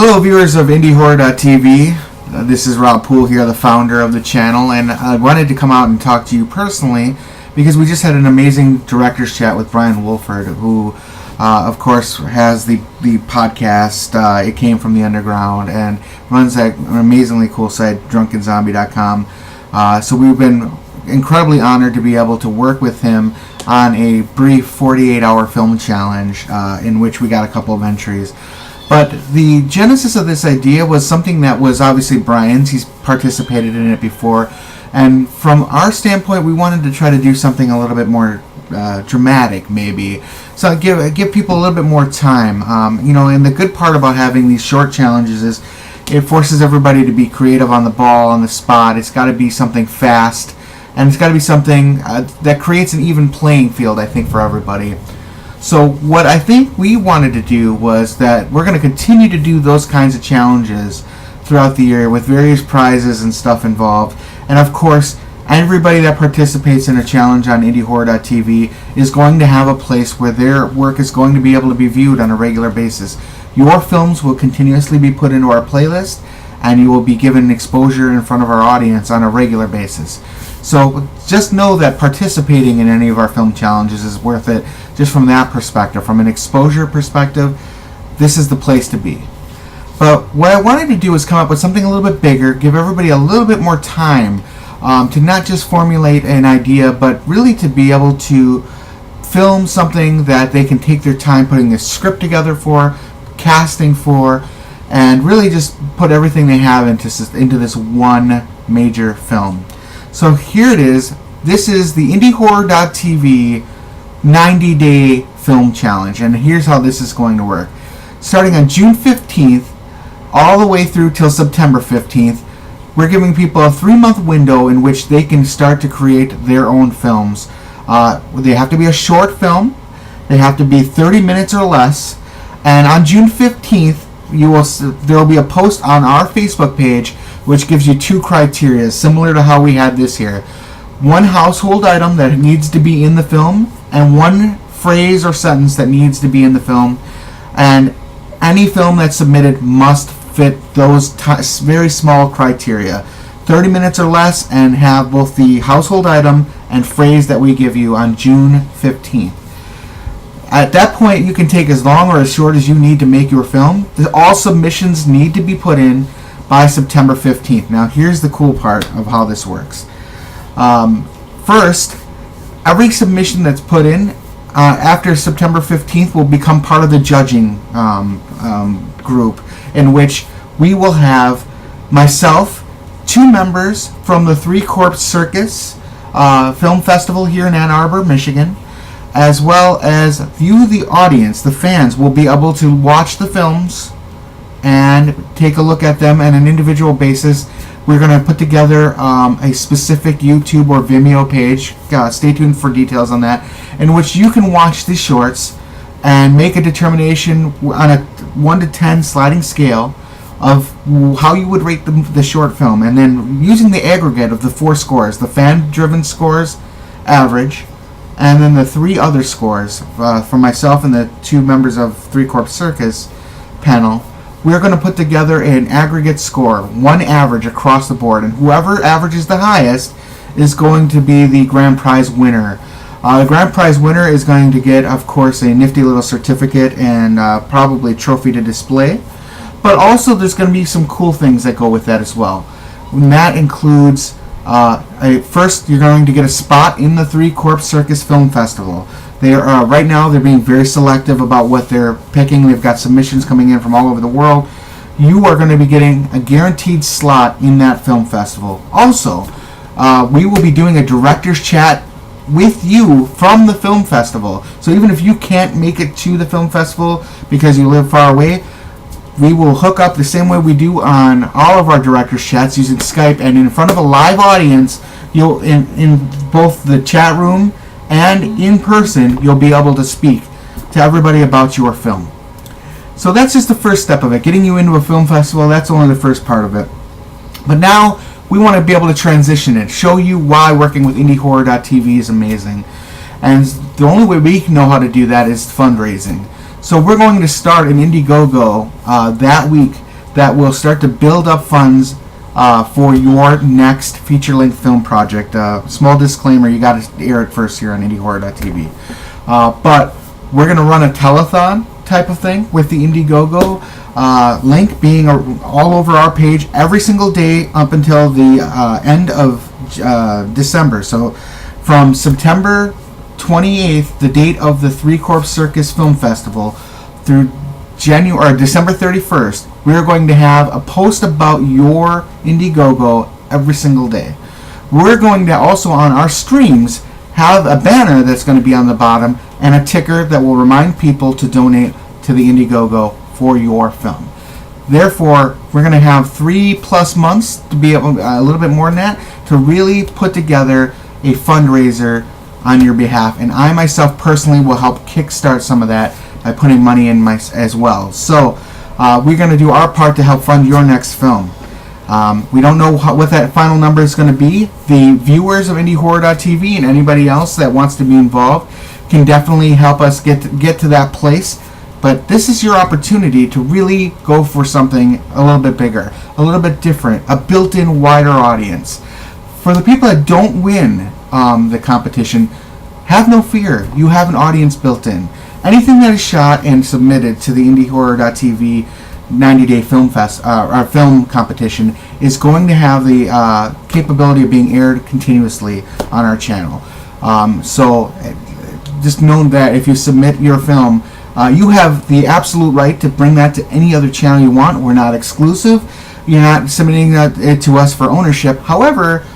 Hello viewers of IndieHorror.tv. This is Rob Poole here, the founder of the channel, and I wanted to come out and talk to you personally because we just had an amazing director's chat with Brian Wolford, who of course has the podcast It Came From The Underground and runs that amazingly cool site drunkenzombie.com. So we've been incredibly honored to be able to work with him on a brief 48-hour film challenge in which we got a couple of entries. But the genesis of this idea was something that was obviously Brian's. He's participated in it before. And from our standpoint, we wanted to try to do something a little bit more dramatic, maybe. So give people a little bit more time. And the good part about having these short challenges is it forces everybody to be creative on the ball, on the spot. It's got to be something fast. And it's got to be something that creates an even playing field, I think, for everybody. So what I think we wanted to do was that we're going to continue to do those kinds of challenges throughout the year with various prizes and stuff involved. And of course, everybody that participates in a challenge on IndieHorror.tv is going to have a place where their work is going to be able to be viewed on a regular basis. Your films will continuously be put into our playlist, and you will be given exposure in front of our audience on a regular basis. So just know that participating in any of our film challenges is worth it just from that perspective. From an exposure perspective, this is the place to be. But what I wanted to do is come up with something a little bit bigger, give everybody a little bit more time to not just formulate an idea, but really to be able to film something that they can take their time putting the script together for, casting for, and really just put everything they have into this one major film. So here it is. This is the IndieHorror.tv 90-day film challenge, and here's how this is going to work. Starting on June 15th, all the way through till September 15th, we're giving people a 3-month window in which they can start to create their own films. They have to be a short film. They have to be 30 minutes or less. And on June 15th, there will be a post on our Facebook page which gives you 2 criteria, similar to how we had this here. 1 household item that needs to be in the film, and 1 phrase or sentence that needs to be in the film. And any film that's submitted must fit those very small criteria. 30 minutes or less, and have both the household item and phrase that we give you on June 15th. At that point, you can take as long or as short as you need to make your film. All submissions need to be put in by September 15th. Now, here's the cool part of how this works. First, every submission that's put in after September 15th will become part of the judging group, in which we will have myself, 2 members from the 3 Corps Circus Film Festival here in Ann Arbor, Michigan, as well as you, the audience, the fans, will be able to watch the films and take a look at them on an individual basis. We're going to put together a specific YouTube or Vimeo page. Stay tuned for details on that, in which you can watch the shorts and make a determination on a 1 to 10 sliding scale of how you would rate the short film. And then using the aggregate of the 4 scores, the fan-driven scores, average, and then the 3 other scores from myself and the 2 members of 3 Corps Circus panel, we're going to put together an aggregate score, 1 average across the board, and whoever averages the highest is going to be the grand prize winner. The grand prize winner is going to get, of course, a nifty little certificate and probably trophy to display, but also there's going to be some cool things that go with that as well. And that includes first, you're going to get a spot in the 3 Corps Circus Film Festival. They are right now they're being very selective about what they're picking. They've got submissions coming in from all over the world. You are going to be getting a guaranteed slot in that film festival. Also, we will be doing a director's chat with you from the film festival. So even if you can't make it to the film festival because you live far away, we will hook up the same way we do on all of our director's chats using Skype, and in front of a live audience, you'll in both the chat room and in person, you'll be able to speak to everybody about your film. So that's just the first step of it, getting you into a film festival. That's only the first part of it. But now we want to be able to transition it, show you why working with IndieHorror.tv is amazing. And the only way we know how to do that is fundraising. So we're going to start an Indiegogo that week that will start to build up funds for your next feature-length film project. Small disclaimer, you got to air it first here on IndieHorror.tv. But we're going to run a telethon type of thing with the Indiegogo link being all over our page every single day up until the end of December. So from September 28th, the date of the Three Corps Circus Film Festival, through December 31st, we are going to have a post about your Indiegogo every single day. We're going to also, on our streams, have a banner that's going to be on the bottom and a ticker that will remind people to donate to the Indiegogo for your film. Therefore, we're going to have 3+ months, to be able, a little bit more than that, to really put together a fundraiser on your behalf. And I myself personally will help kickstart some of that by putting money in as well. So we're going to do our part to help fund your next film. We don't know what that final number is going to be. The viewers of IndieHorror.tv and anybody else that wants to be involved can definitely help us get to that place. But this is your opportunity to really go for something a little bit bigger, a little bit different, a built-in wider audience. For the people that don't win the competition, have no fear. You have an audience built in. Anything that is shot and submitted to the IndieHorror.tv 90-day film competition is going to have the capability of being aired continuously on our channel. So just know that if you submit your film, you have the absolute right to bring that to any other channel you want. We're not exclusive. You're not submitting it to us for ownership. However,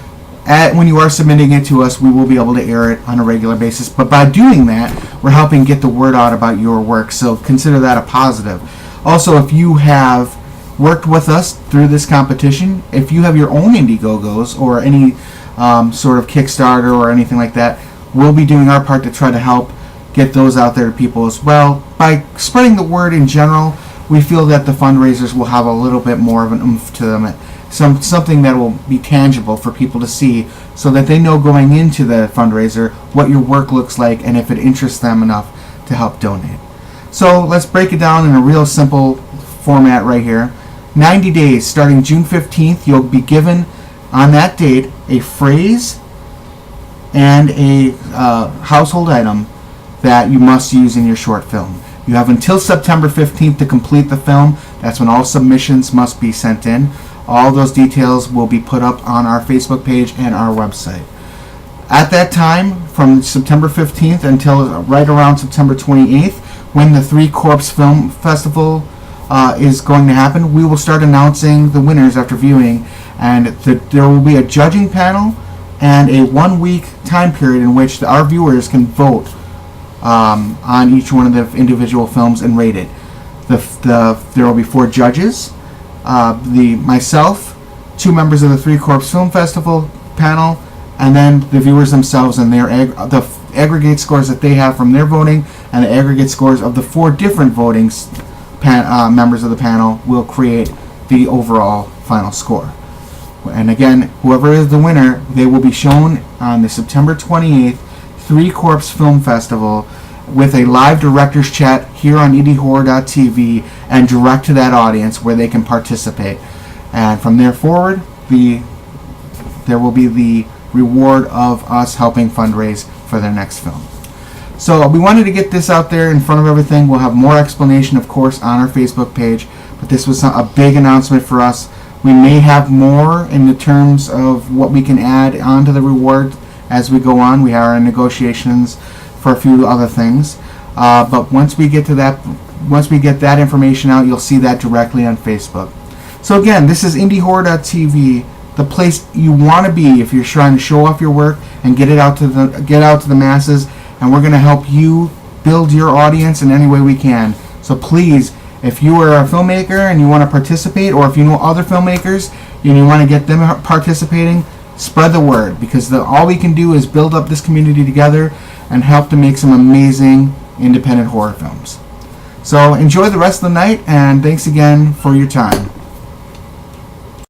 when you are submitting it to us, we will be able to air it on a regular basis. But by doing that, we're helping get the word out about your work. So consider that a positive. Also, if you have worked with us through this competition, if you have your own Indiegogos or any sort of Kickstarter or anything like that, we'll be doing our part to try to help get those out there to people as well. By spreading the word in general, we feel that the fundraisers will have a little bit more of an oomph to them. Something that will be tangible for people to see, so that they know going into the fundraiser what your work looks like and if it interests them enough to help donate. So let's break it down in a real simple format right here. 90 days starting June 15th, you'll be given on that date a phrase and a household item that you must use in your short film. You have until September 15th to complete the film. That's when all submissions must be sent in. All those details will be put up on our Facebook page and our website. At that time, from September 15th until right around September 28th, when the Three Corps Film Festival is going to happen, we will start announcing the winners after viewing, and there will be a judging panel and a 1-week time period in which our viewers can vote on each one of the individual films and rate it. There will be 4 judges. Myself, 2 members of the Three Corps Film Festival panel, and then the viewers themselves and the aggregate scores that they have from their voting, and the aggregate scores of the 4 different members of the panel will create the overall final score. And again, whoever is the winner, they will be shown on the September 28th Three Corps Film Festival with a live director's chat here on IndieHorror.tv and direct to that audience where they can participate. And from there forward, there will be the reward of us helping fundraise for their next film. So we wanted to get this out there in front of everything. We'll have more explanation, of course, on our Facebook page, but this was a big announcement for us. We may have more in the terms of what we can add onto the reward as we go on. We are in negotiations for a few other things, but once we get that information out, you'll see that directly on Facebook. So again, this is IndieHorror.tv, the place you want to be if you're trying to show off your work and get out to the masses. And we're going to help you build your audience in any way we can. So please, if you are a filmmaker and you want to participate, or if you know other filmmakers and you want to get them participating, spread the word, because all we can do is build up this community together and help to make some amazing independent horror films. So enjoy the rest of the night, and thanks again for your time.